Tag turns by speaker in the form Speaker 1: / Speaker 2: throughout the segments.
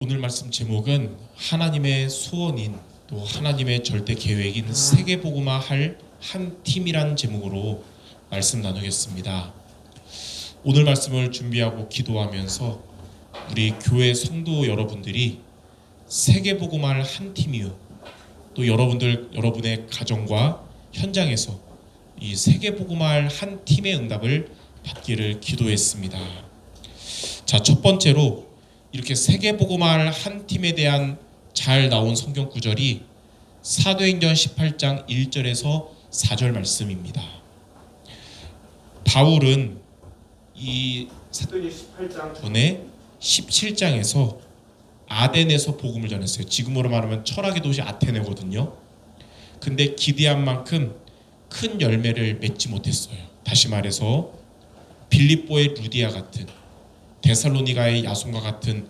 Speaker 1: 오늘 말씀 제목은 하나님의 소원인 또 하나님의 절대 계획인 세계복음화 할 한 팀이란 제목으로 말씀 나누겠습니다. 오늘 말씀을 준비하고 기도하면서 우리 교회 성도 여러분들이 세계복음화 할 한 팀이요, 또 여러분의 가정과 현장에서 이 세계복음화 할 한 팀의 응답을 받기를 기도했습니다. 자, 첫 번째로 이렇게 세계복음화 한 팀에 대한 잘 나온 성경 구절이 사도행전 18장 1절에서 4절 말씀입니다. 바울은 이 사도행전 18장 전에 17장에서 아덴에서 복음을 전했어요. 지금으로 말하면 철학의 도시 아테네거든요. 근데 기대한 만큼 큰 열매를 맺지 못했어요. 다시 말해서 빌립보의 루디아 같은, 데살로니가의 야손과 같은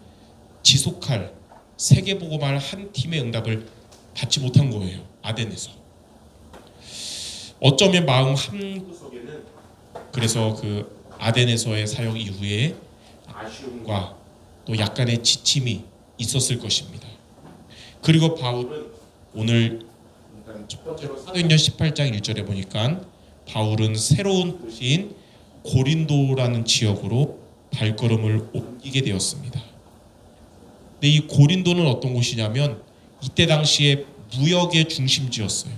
Speaker 1: 지속할 세계복음화 한 팀의 응답을 받지 못한 거예요. 아덴에서. 어쩌면 마음 한구석에는 그래서 그 아덴에서의 사역 이후에 아쉬움과 또 약간의 지침이 있었을 것입니다. 그리고 바울은 오늘 첫 번째로 사도행전 18장 1절에 보니까 바울은 새로운 도시인 고린도라는 지역으로 발걸음을 옮기게 되었습니다. 근데 이 고린도는 어떤 곳이냐면 이때 당시에 무역의 중심지였어요.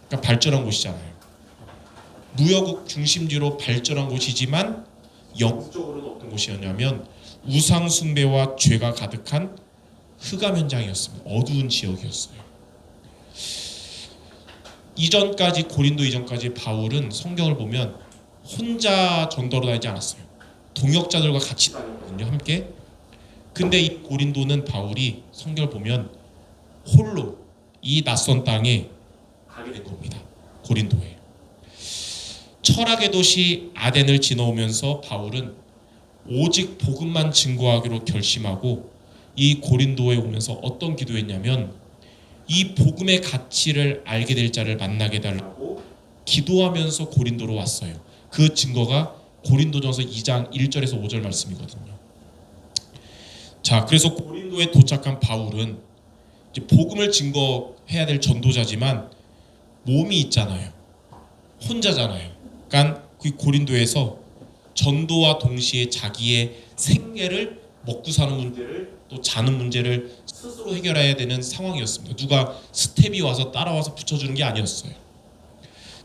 Speaker 1: 그러니까 발전한 곳이잖아요. 무역 중심지로 발전한 곳이지만 영적으로는 어떤 곳이었냐면 우상 숭배와 죄가 가득한 흑암 현장이었습니다. 어두운 지역이었어요. 고린도 이전까지 바울은 성경을 보면 혼자 전도로 다니지 않았어요. 동역자들과 같이 다녔거든요, 함께. 근데 이 고린도는 바울이 성경을 보면 홀로 이 낯선 땅에 가게 된 겁니다. 고린도에. 철학의 도시 아덴을 지나오면서 바울은 오직 복음만 증거하기로 결심하고 이 고린도에 오면서 어떤 기도했냐면 이 복음의 가치를 알게 될 자를 만나게 해달라고 기도하면서 고린도로 왔어요. 그 증거가 고린도전서 2장 1절에서 5절 말씀이거든요. 자, 그래서 고린도에 도착한 바울은 이제 복음을 증거해야 될 전도자지만 몸이 있잖아요. 혼자잖아요. 그러니까 그 고린도에서 전도와 동시에 자기의 생계를 먹고 사는 문제를 또 자는 문제를 스스로 해결해야 되는 상황이었습니다. 누가 스텝이 와서 따라와서 붙여주는 게 아니었어요.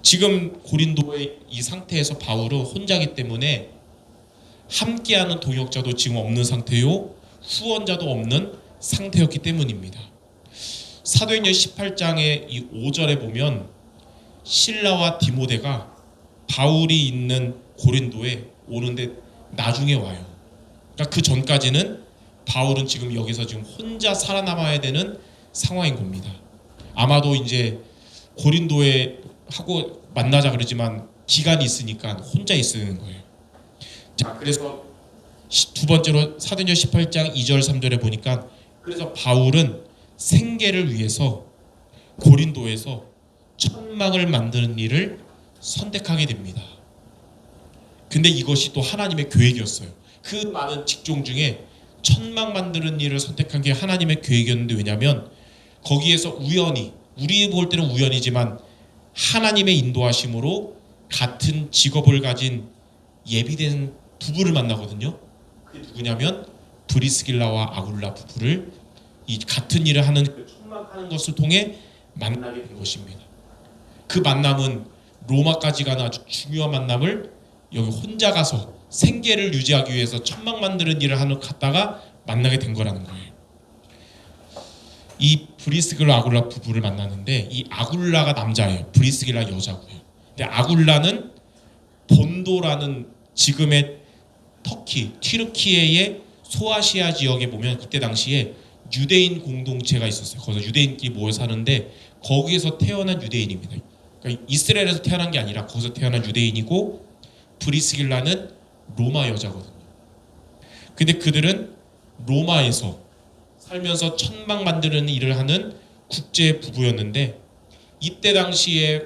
Speaker 1: 지금 고린도의 이 상태에서 바울은 혼자기 때문에 함께하는 동역자도 지금 없는 상태요, 후원자도 없는 상태였기 때문입니다. 사도행전 18장의 이 5절에 보면 실라와 디모데가 바울이 있는 고린도에 오는데 나중에 와요. 그러니까 그 전까지는 바울은 지금 여기서 지금 혼자 살아남아야 되는 상황인 겁니다. 아마도 이제 고린도에 하고 만나자 그러지만 기간이 있으니까 혼자 있는 거예요. 자, 그래서 두 번째로 사도행전 18장 2절 3절에 보니까 그래서 바울은 생계를 위해서 고린도에서 천막을 만드는 일을 선택하게 됩니다. 근데 이것이 또 하나님의 계획이었어요. 그 많은 직종 중에 천막 만드는 일을 선택한 게 하나님의 계획이었는데, 왜냐하면 거기에서 우연히, 우리 볼 때는 우연이지만 하나님의 인도하심으로 같은 직업을 가진 예비된 부부를 만나거든요. 그게 누구냐면 브리스길라와 아굴라 부부를 이 같은 일을 하는 천막하는 것을 통해 만나게 된 것입니다. 그 만남은 로마까지 가는 아주 중요한 만남을 여기 혼자 가서 생계를 유지하기 위해서 천막 만드는 일을 하는 갔다가 만나게 된 거라는 거예요. 이 브리스길라 아굴라 부부를 만나는데 이 아굴라가 남자예요. 브리스길라 여자고요. 근데 아굴라는 본도라는 지금의 터키, 튀르키예의 소아시아 지역에 보면 그때 당시에 유대인 공동체가 있었어요. 거기서 유대인끼리 모여 사는데 거기에서 태어난 유대인입니다. 그러니까 이스라엘에서 태어난 게 아니라 거기서 태어난 유대인이고, 브리스길라는 로마 여자거든요. 근데 그들은 로마에서 살면서 천막 만드는 일을 하는 국제 부부였는데, 이때 당시에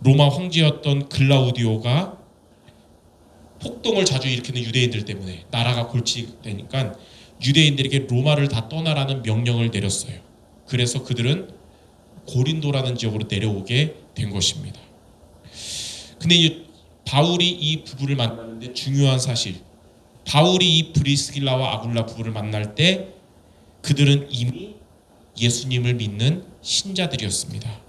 Speaker 1: 로마 황제였던 글라우디오가 폭동을 자주 일으키는 유대인들 때문에 나라가 골치되니까 유대인들에게 로마를 다 떠나라는 명령을 내렸어요. 그래서 그들은 고린도라는 지역으로 내려오게 된 것입니다. 근데 이제 바울이 이 부부를 만나는데 중요한 사실, 바울이 이 브리스길라와 아굴라 부부를 만날 때 그들은 이미 예수님을 믿는 신자들이었습니다.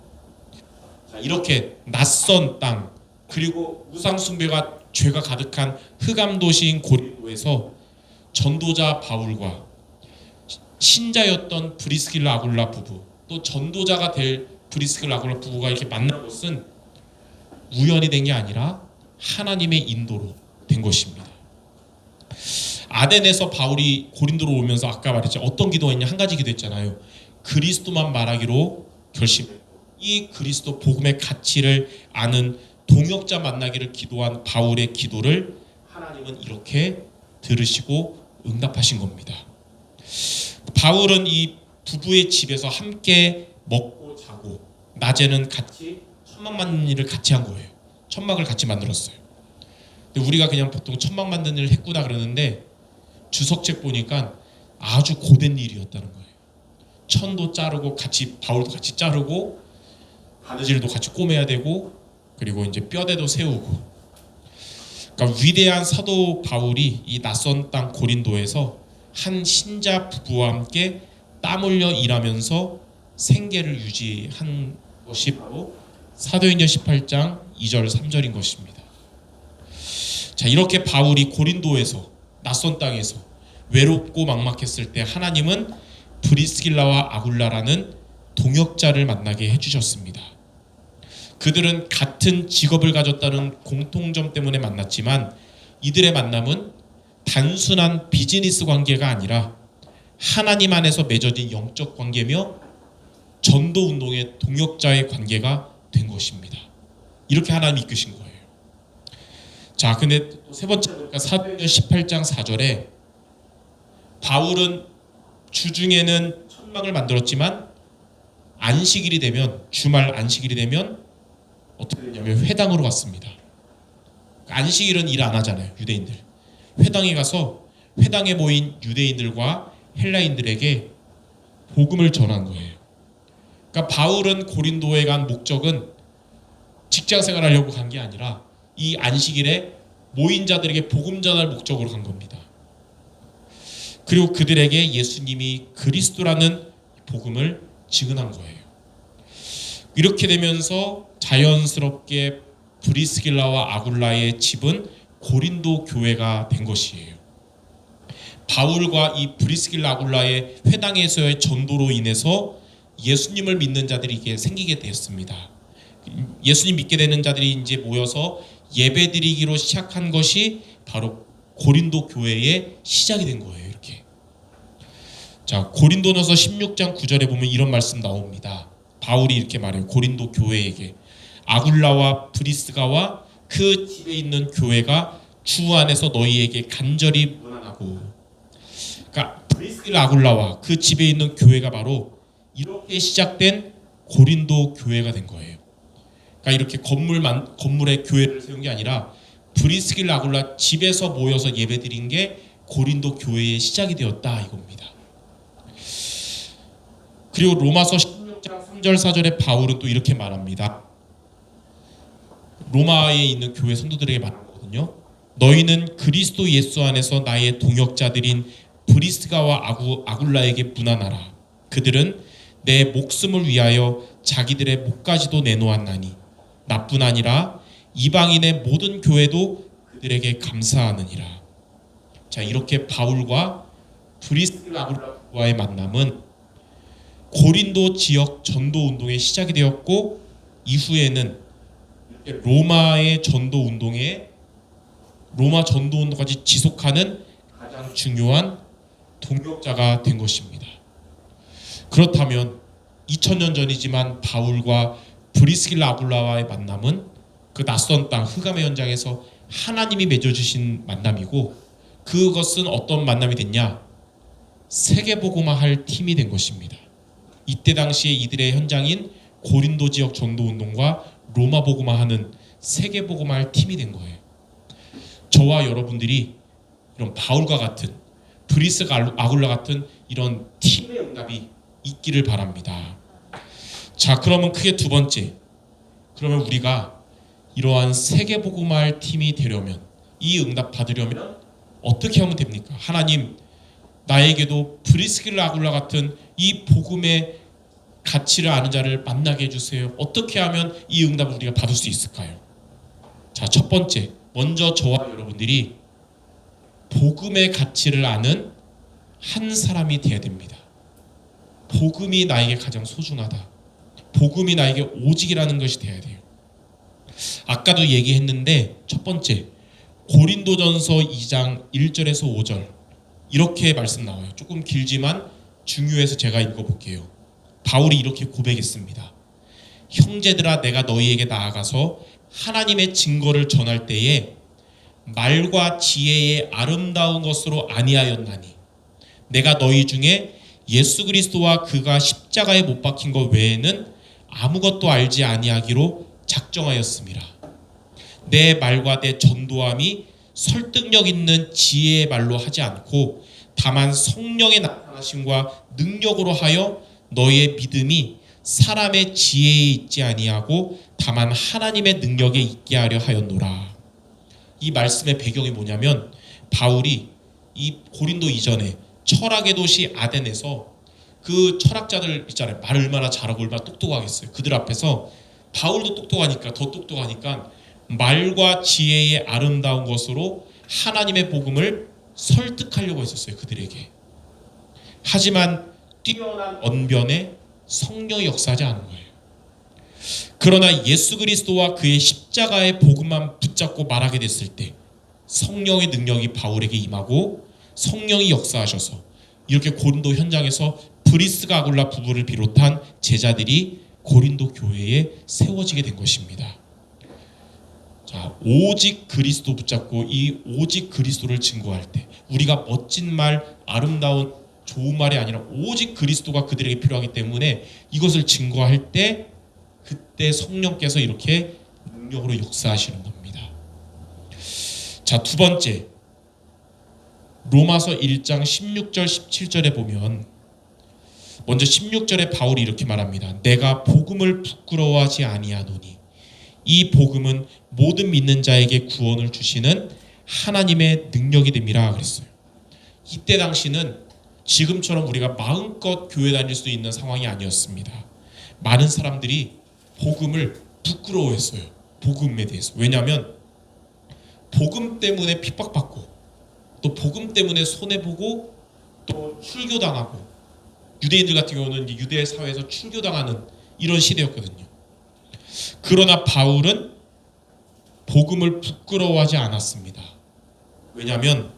Speaker 1: 이렇게 낯선 땅, 그리고 우상숭배가 죄가 가득한 흑암 도시인 고린도에서 전도자 바울과 신자였던 브리스길라 아굴라 부부, 또 전도자가 될 브리스길라 아굴라 부부가 이렇게 만난 것은 우연이 된 게 아니라 하나님의 인도로 된 것입니다. 아덴에서 바울이 고린도로 오면서 아까 말했죠. 어떤 기도했냐? 한 가지 기도했잖아요. 그리스도만 말하기로 결심했고, 이 그리스도 복음의 가치를 아는 동역자 만나기를 기도한 바울의 기도를 하나님은 이렇게 들으시고 응답하신 겁니다. 바울은 이 부부의 집에서 함께 먹고 자고, 낮에는 같이 천막 만드는 일을 같이 한 거예요. 천막을 같이 만들었어요. 근데 우리가 그냥 보통 천막 만드는 일을 했구나 그러는데 주석책 보니까 아주 고된 일이었다는 거예요. 천도 자르고 같이, 바울도 같이 자르고 바느질도 같이 꼬매야 되고, 그리고 이제 뼈대도 세우고. 그러니까 위대한 사도 바울이 이 낯선 땅 고린도에서 한 신자 부부와 함께 땀 흘려 일하면서 생계를 유지한 것이 바로 사도행전 18장 2절 3절인 것입니다. 자, 이렇게 바울이 고린도에서, 낯선 땅에서 외롭고 막막했을 때 하나님은 브리스길라와 아굴라라는 동역자를 만나게 해주셨습니다. 그들은 같은 직업을 가졌다는 공통점 때문에 만났지만 이들의 만남은 단순한 비즈니스 관계가 아니라 하나님 안에서 맺어진 영적 관계며 전도 운동의 동역자의 관계가 된 것입니다. 이렇게 하나님이 이끄신 거예요. 자, 근데 세 번째 보니까 사도행전 18장 4절에 바울은 주중에는 천막을 만들었지만 안식일이 되면, 주말 안식일이 되면 어떻게 되냐면 회당으로 갔습니다. 안식일은 일 안 하잖아요, 유대인들. 회당에 가서 회당에 모인 유대인들과 헬라인들에게 복음을 전한 거예요. 그러니까 바울은 고린도에 간 목적은 직장 생활하려고 간 게 아니라 이 안식일에 모인 자들에게 복음 전할 목적으로 간 겁니다. 그리고 그들에게 예수님이 그리스도라는 복음을 증언한 거예요. 이렇게 되면서 자연스럽게 브리스길라와 아굴라의 집은 고린도 교회가 된 것이에요. 바울과 이 브리스길라 아굴라의 회당에서의 전도로 인해서 예수님을 믿는 자들이 이게 생기게 되었습니다. 예수님 믿게 되는 자들이 이제 모여서 예배드리기로 시작한 것이 바로 고린도 교회의 시작이 된 거예요. 이렇게. 자, 고린도전서 16장 9절에 보면 이런 말씀 나옵니다. 바울이 이렇게 말해요. 고린도 교회에게 아굴라와 브리스가와 그 집에 있는 교회가 주 안에서 너희에게 간절히 문안하고. 그러니까 브리스길라 아굴라와 그 집에 있는 교회가 바로 이렇게 시작된 고린도 교회가 된 거예요. 그러니까 이렇게 건물에 교회를 세운 게 아니라 브리스길라 아굴라 집에서 모여서 예배드린 게 고린도 교회의 시작이 되었다 이겁니다. 그리고 로마서 16장 3절 4절에 바울은 또 이렇게 말합니다. 로마에 있는 교회 성도들에게 말하거든요. 너희는 그리스도 예수 안에서 나의 동역자들인 브리스가와 아굴라에게 문안하라. 그들은 내 목숨을 위하여 자기들의 목까지도 내놓았나니 나뿐 아니라 이방인의 모든 교회도 그들에게 감사하느니라. 자, 이렇게 바울과 브리스길라 아굴라와의 만남은 고린도 지역 전도 운동의 시작이 되었고, 이후에는 로마의 전도 운동에, 로마 전도 운동까지 지속하는 가장 중요한 동역자가 된 것입니다. 그렇다면 2000년 전이지만 바울과 브리스길라 아굴라와의 만남은 그 낯선 땅 흑암의 현장에서 하나님이 맺어주신 만남이고, 그것은 어떤 만남이 됐냐? 세계복음화할 팀이 된 것입니다. 이때 당시에 이들의 현장인 고린도 지역 전도운동과 로마 복음화하는 세계복음화할 팀이 된 거예요. 저와 여러분들이 이런 바울과 같은 브리스가 아굴라 같은 이런 팀의 응답이 있기를 바랍니다. 자, 그러면 크게 두 번째, 그러면 우리가 이러한 세계복음화할 팀이 되려면, 이 응답 받으려면 어떻게 하면 됩니까? 하나님, 나에게도 브리스길라 아굴라 같은 이 복음의 가치를 아는 자를 만나게 해주세요. 어떻게 하면 이 응답을 우리가 받을 수 있을까요? 자, 첫 번째, 먼저 저와 여러분들이 복음의 가치를 아는 한 사람이 되어야 됩니다. 복음이 나에게 가장 소중하다. 복음이 나에게 오직이라는 것이 되어야 돼요. 아까도 얘기했는데 첫 번째, 고린도전서 2장 1절에서 5절 이렇게 말씀 나와요. 조금 길지만 중요해서 제가 읽어볼게요. 바울이 이렇게 고백했습니다. 형제들아, 내가 너희에게 나아가서 하나님의 증거를 전할 때에 말과 지혜의 아름다운 것으로 아니하였나니 내가 너희 중에 예수 그리스도와 그가 십자가에 못 박힌 것 외에는 아무것도 알지 아니하기로 작정하였습니다. 내 말과 내 전도함이 설득력 있는 지혜의 말로 하지 않고 다만 성령의 나타나심과 능력으로 하여 너희의 믿음이 사람의 지혜에 있지 아니하고 다만 하나님의 능력에 있게 하려 하였노라. 이 말씀의 배경이 뭐냐면 바울이 이 고린도 이전에 철학의 도시 아덴에서 그 철학자들 있잖아요. 말을 얼마나 잘하고 얼마나 똑똑하겠어요. 그들 앞에서 바울도 똑똑하니까 더 똑똑하니까 말과 지혜의 아름다운 것으로 하나님의 복음을 설득하려고 했었어요. 그들에게. 하지만 뛰어난 언변에 성령이 역사하지 않은 거예요. 그러나 예수 그리스도와 그의 십자가의 복음만 붙잡고 말하게 됐을 때 성령의 능력이 바울에게 임하고 성령이 역사하셔서 이렇게 고린도 현장에서 브리스가 아굴라 부부를 비롯한 제자들이 고린도 교회에 세워지게 된 것입니다. 자, 오직 그리스도 붙잡고 이 오직 그리스도를 증거할 때 우리가 멋진 말, 아름다운 좋은 말이 아니라 오직 그리스도가 그들에게 필요하기 때문에 이것을 증거할 때 그때 성령께서 이렇게 능력으로 역사하시는 겁니다. 자, 두 번째, 로마서 1장 16절 17절에 보면 먼저 16절에 바울이 이렇게 말합니다. 내가 복음을 부끄러워하지 아니하노니 이 복음은 모든 믿는 자에게 구원을 주시는 하나님의 능력이 됨이라 그랬어요. 이때 당시는 지금처럼 우리가 마음껏 교회 다닐 수 있는 상황이 아니었습니다. 많은 사람들이 복음을 부끄러워했어요. 복음에 대해서. 왜냐하면 복음 때문에 핍박받고 또 복음 때문에 손해보고 또 출교당하고 유대인들 같은 경우는 유대 사회에서 출교당하는 이런 시대였거든요. 그러나 바울은 복음을 부끄러워하지 않았습니다. 왜냐하면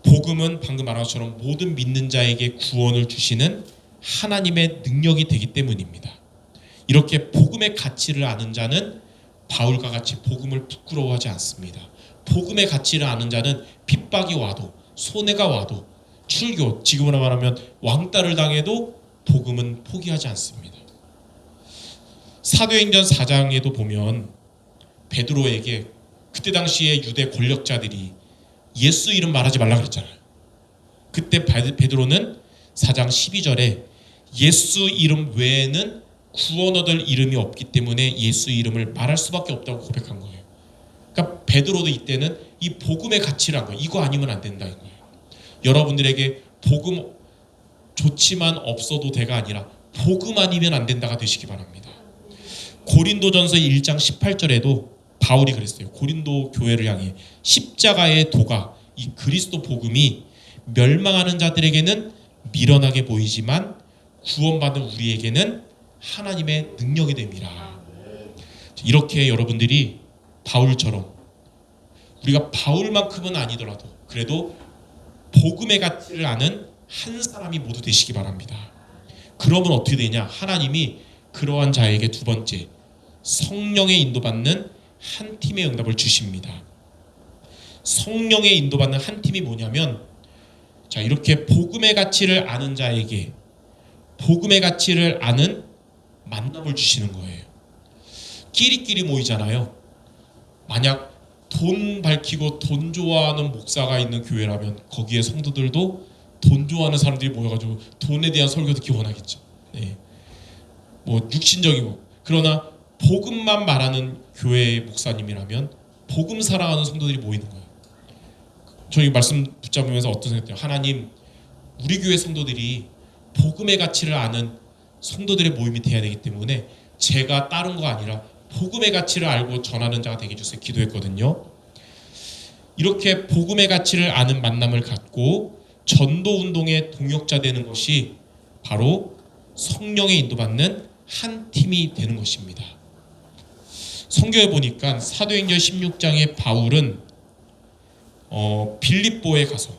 Speaker 1: 복음은 방금 말한 것처럼 모든 믿는 자에게 구원을 주시는 하나님의 능력이 되기 때문입니다. 이렇게 복음의 가치를 아는 자는 바울과 같이 복음을 부끄러워하지 않습니다. 복음의 가치를 아는 자는 핍박이 와도 손해가 와도 출교, 지금으로 말하면 왕따를 당해도 복음은 포기하지 않습니다. 사도행전 4장에도 보면 베드로에게 그때 당시에 유대 권력자들이 예수 이름 말하지 말라 그랬잖아요. 그때 베드로는 4장 12절에 예수 이름 외에는 구원 얻을 이름이 없기 때문에 예수 이름을 말할 수밖에 없다고 고백한 거예요. 그러니까 베드로도 이때는 이 복음의 가치를 한 거예요. 이거 아니면 안 된다 이 거예요. 여러분들에게 복음 좋지만 없어도 돼가 아니라 복음 아니면 안 된다가 되시기 바랍니다. 고린도전서 1장 18절에도 바울이 그랬어요. 고린도 교회를 향해 십자가의 도가 이 그리스도 복음이 멸망하는 자들에게는 미련하게 보이지만 구원받은 우리에게는 하나님의 능력이 됩니다. 이렇게 여러분들이 바울처럼 우리가 바울만큼은 아니더라도 그래도 복음의 가치를 아는 한 사람이 모두 되시기 바랍니다. 그러면 어떻게 되냐? 하나님이 그러한 자에게 두 번째 성령의 인도받는 한 팀의 응답을 주십니다. 성령의 인도받는 한 팀이 뭐냐면 자, 이렇게 복음의 가치를 아는 자에게 복음의 가치를 아는 만남을 주시는 거예요. 끼리끼리 모이잖아요. 만약 돈 밝히고 돈 좋아하는 목사가 있는 교회라면 거기에 성도들도 돈 좋아하는 사람들이 모여가지고 돈에 대한 설교 듣기 원하겠죠. 네. 뭐 육신적이고, 그러나 복음만 말하는 교회의 목사님이라면 복음 사랑하는 성도들이 모이는 거예요. 저희 말씀 붙잡으면서 어떤 생각이에요? 하나님, 우리 교회 성도들이 복음의 가치를 아는 성도들의 모임이 돼야 되기 때문에 제가 다른 거 아니라 복음의 가치를 알고 전하는 자가 되게 해주세요 기도했거든요. 이렇게 복음의 가치를 아는 만남을 갖고 전도운동의 동역자 되는 것이 바로 성령의 인도받는 한 팀이 되는 것입니다. 성경에 보니까 사도행전 16장의 바울은 빌립보에 가서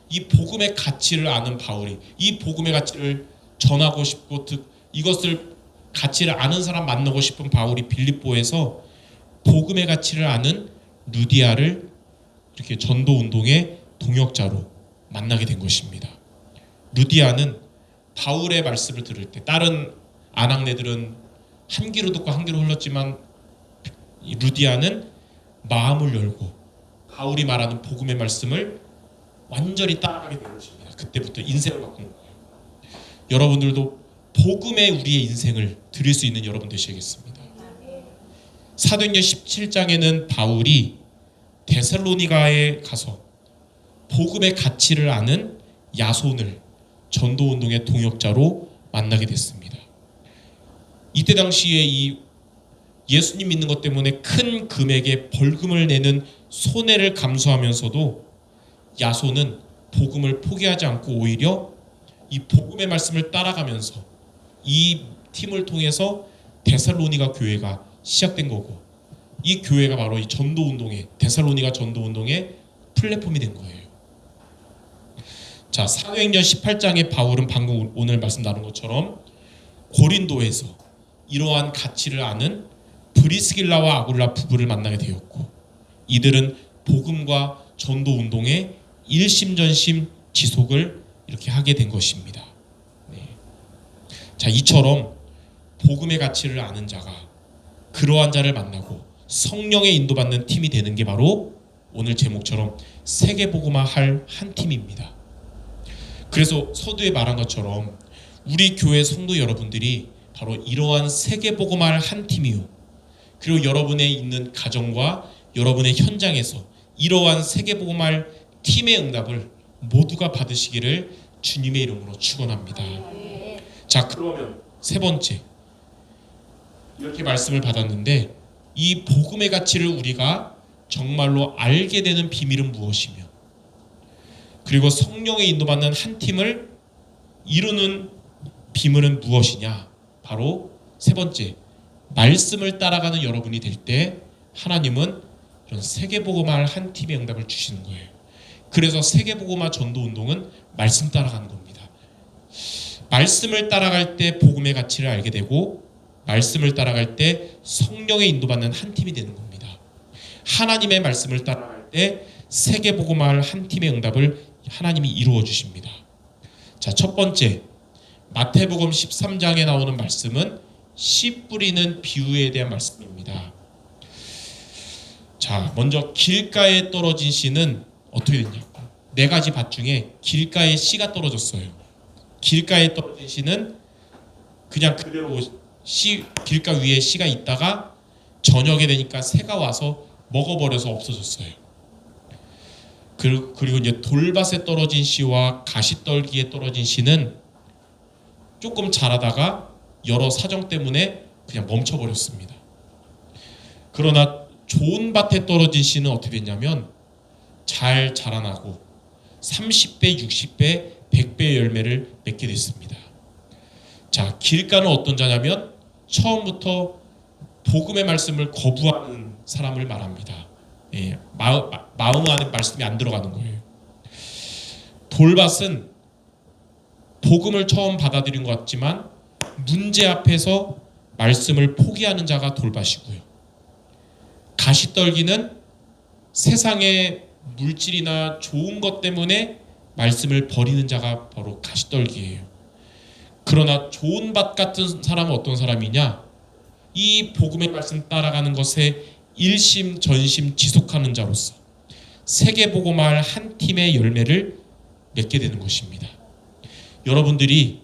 Speaker 1: 이 복음의 가치를 아는 바울이 이 복음의 가치를 전하고 싶고 이것을 가치를 아는 사람 만나고 싶은 바울이 빌립보에서 복음의 가치를 아는 루디아를 이렇게 전도운동의 동역자로 만나게 된 것입니다. 루디아는 바울의 말씀을 들을 때 다른 아낙네들은 한 귀로 듣고 한 귀로 흘렀지만 루디아는 마음을 열고 바울이 말하는 복음의 말씀을 완전히 따라가게 된 것입니다. 그때부터 인생을 바꾼 거예요. 여러분들도 복음에 우리의 인생을 드릴 수 있는 여러분 되시겠습니다. 사도행전 17장에는 바울이 데살로니가에 가서 복음의 가치를 아는 야손을 전도운동의 동역자로 만나게 됐습니다. 이때 당시에 이 예수님 믿는 것 때문에 큰 금액의 벌금을 내는 손해를 감수하면서도 야손은 복음을 포기하지 않고 오히려 이 복음의 말씀을 따라가면서 이 팀을 통해서 데살로니가 교회가 시작된 거고, 이 교회가 바로 이 전도운동의 데살로니가 전도운동의 플랫폼이 된 거예요. 자, 사도행전 18장의 바울은 방금 오늘 말씀 나눈 것처럼 고린도에서 이러한 가치를 아는 브리스길라와 아굴라 부부를 만나게 되었고, 이들은 복음과 전도운동의 일심전심 지속을 이렇게 하게 된 것입니다. 네. 자, 이처럼 복음의 가치를 아는 자가 그러한 자를 만나고 성령의 인도받는 팀이 되는 게 바로 오늘 제목처럼 세계복음화 할 한 팀입니다. 그래서 서두에 말한 것처럼 우리 교회 성도 여러분들이 바로 이러한 세계복음화 할 한 팀이요, 그리고 여러분의 있는 가정과 여러분의 현장에서 이러한 세계복음화 할 팀의 응답을 모두가 받으시기를 주님의 이름으로 축원합니다. 자, 그러면 세 번째, 이렇게 말씀을 받았는데 이 복음의 가치를 우리가 정말로 알게 되는 비밀은 무엇이며, 그리고 성령의 인도받는 한 팀을 이루는 비밀은 무엇이냐? 바로 세 번째, 말씀을 따라가는 여러분이 될 때 하나님은 이런 세계복음화 한 팀의 응답을 주시는 거예요. 그래서 세계복음화 전도운동은 말씀 따라가는 겁니다. 말씀을 따라갈 때 복음의 가치를 알게 되고, 말씀을 따라갈 때 성령의 인도받는 한 팀이 되는 겁니다. 하나님의 말씀을 따라갈 때 세계복음화 한 팀의 응답을 하나님이 이루어 주십니다. 자, 첫 번째, 마태복음 13장에 나오는 말씀은 씨 뿌리는 비유에 대한 말씀입니다. 자, 먼저 길가에 떨어진 씨는 어떻게 됐냐? 네 가지 밭 중에 길가에 씨가 떨어졌어요. 길가에 떨어진 씨는 그냥 그대로 길가 위에 씨가 있다가 저녁에 되니까 새가 와서 먹어버려서 없어졌어요. 그리고 이제 돌밭에 떨어진 씨와 가시떨기에 떨어진 씨는 조금 자라다가 여러 사정 때문에 그냥 멈춰버렸습니다. 그러나 좋은 밭에 떨어진 씨는 어떻게 됐냐면 잘 자라나고 30배, 60배, 100배의 열매를 맺게 됐습니다. 자, 길가는 어떤 자냐면 처음부터 복음의 말씀을 거부하는 사람을 말합니다. 예, 마음 안에 말씀이 안 들어가는 거예요. 돌밭은 복음을 처음 받아들인 것 같지만 문제 앞에서 말씀을 포기하는 자가 돌밭이고요. 가시떨기는 세상의 물질이나 좋은 것 때문에 말씀을 버리는 자가 바로 가시떨기예요. 그러나 좋은 밭 같은 사람은 어떤 사람이냐? 이 복음의 말씀 따라가는 것에 일심 전심 지속하는 자로서 세계복음화할 한 팀의 열매를 맺게 되는 것입니다. 여러분들이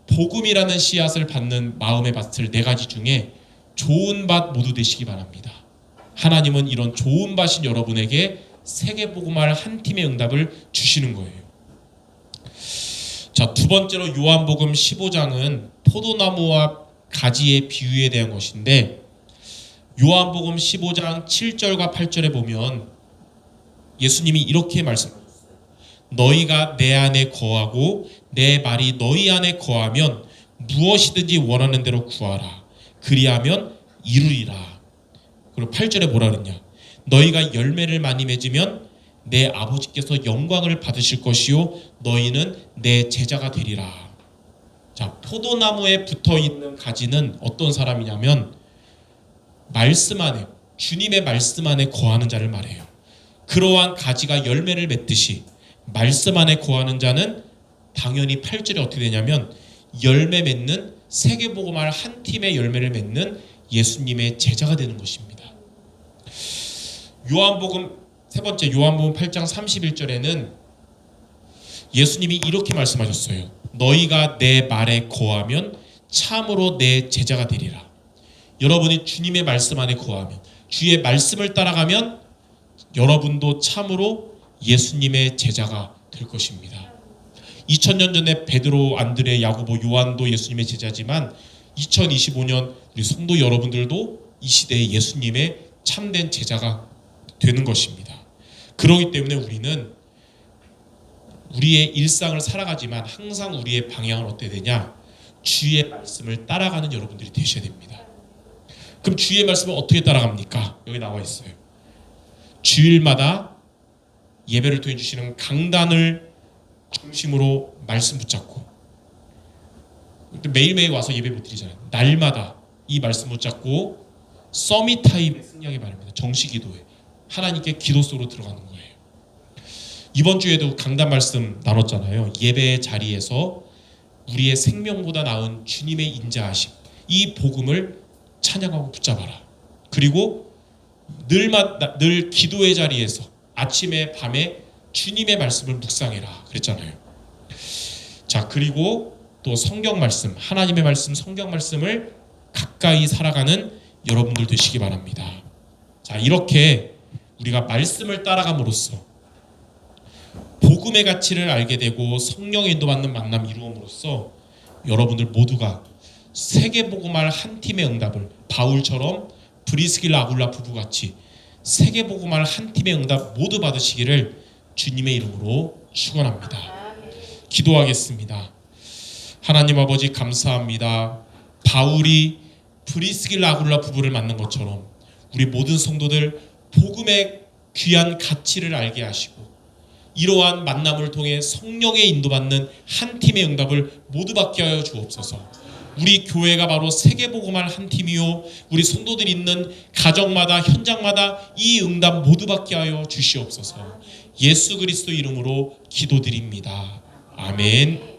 Speaker 1: 복음이라는 씨앗을 받는 마음의 밭을 4가지 중에 좋은 밭 모두 되시기 바랍니다. 하나님은 이런 좋은 밭인 여러분에게 세계복음화할 한 팀의 응답을 주시는 거예요. 자, 두 번째로 요한복음 15장은 포도나무와 가지의 비유에 대한 것인데, 요한복음 15장 7절과 8절에 보면 예수님이 이렇게 말씀하셨어요. 너희가 내 안에 거하고 내 말이 너희 안에 거하면 무엇이든지 원하는 대로 구하라. 그리하면 이루리라. 그리고 8절에 뭐라 그랬냐? 너희가 열매를 많이 맺으면 내 아버지께서 영광을 받으실 것이요 너희는 내 제자가 되리라. 자, 포도나무에 붙어있는 가지는 어떤 사람이냐면 말씀 안에, 주님의 말씀 안에 거하는 자를 말해요. 그러한 가지가 열매를 맺듯이 말씀 안에 거하는 자는 당연히 8절에 어떻게 되냐면 열매 맺는, 세계복음화할 한 팀의 열매를 맺는 예수님의 제자가 되는 것입니다. 요한복음 세 번째, 요한복음 8장 31절에는 예수님이 이렇게 말씀하셨어요. 너희가 내 말에 거하면 참으로 내 제자가 되리라. 여러분이 주님의 말씀 안에 거하면, 주의 말씀을 따라가면 여러분도 참으로 예수님의 제자가 될 것입니다. 2000년 전에 베드로, 안드레, 야고보, 요한도 예수님의 제자지만 2025년 우리 성도 여러분들도 이 시대에 예수님의 참된 제자가 되는 것입니다. 그렇기 때문에 우리는 우리의 일상을 살아가지만 항상 우리의 방향은 어떻게 되냐? 주의 말씀을 따라가는 여러분들이 되셔야 됩니다. 그럼 주의 말씀을 어떻게 따라갑니까? 여기 나와 있어요. 주일마다 예배를 통해 주시는 강단을 중심으로 말씀 붙잡고, 매일매일 와서 예배 못 드리잖아요. 날마다 이 말씀 붙잡고 서밋 타임에 승리하기 바랍니다. 정시 기도에 하나님께 기도 속으로 들어가는 거예요. 이번 주에도 강단 말씀 나눴잖아요. 예배의 자리에서 우리의 생명보다 나은 주님의 인자하심, 이 복음을 찬양하고 붙잡아라. 그리고 늘 기도의 자리에서 아침에 밤에 주님의 말씀을 묵상해라 그랬잖아요. 자, 그리고 또 성경 말씀, 하나님의 말씀, 성경 말씀을 가까이 살아가는 여러분들 되시기 바랍니다. 자, 이렇게 우리가 말씀을 따라감으로써 복음의 가치를 알게 되고 성령의 인도받는 만남 이루음으로써 여러분들 모두가 세계복음화할 한 팀의 응답을 바울처럼 브리스길라 아굴라 부부같이 세계복음화할 한 팀의 응답 모두 받으시기를 주님의 이름으로 축원합니다. 기도하겠습니다. 하나님 아버지 감사합니다. 바울이 브리스길라 아굴라 부부를 만난 것처럼 우리 모든 성도들 복음의 귀한 가치를 알게 하시고 이러한 만남을 통해 성령의 인도받는 한 팀의 응답을 모두 받게 하여 주옵소서. 우리 교회가 바로 세계복음화할 한 팀이요 우리 성도들이 있는 가정마다 현장마다 이 응답 모두 받게 하여 주시옵소서. 예수 그리스도 이름으로 기도드립니다. 아멘.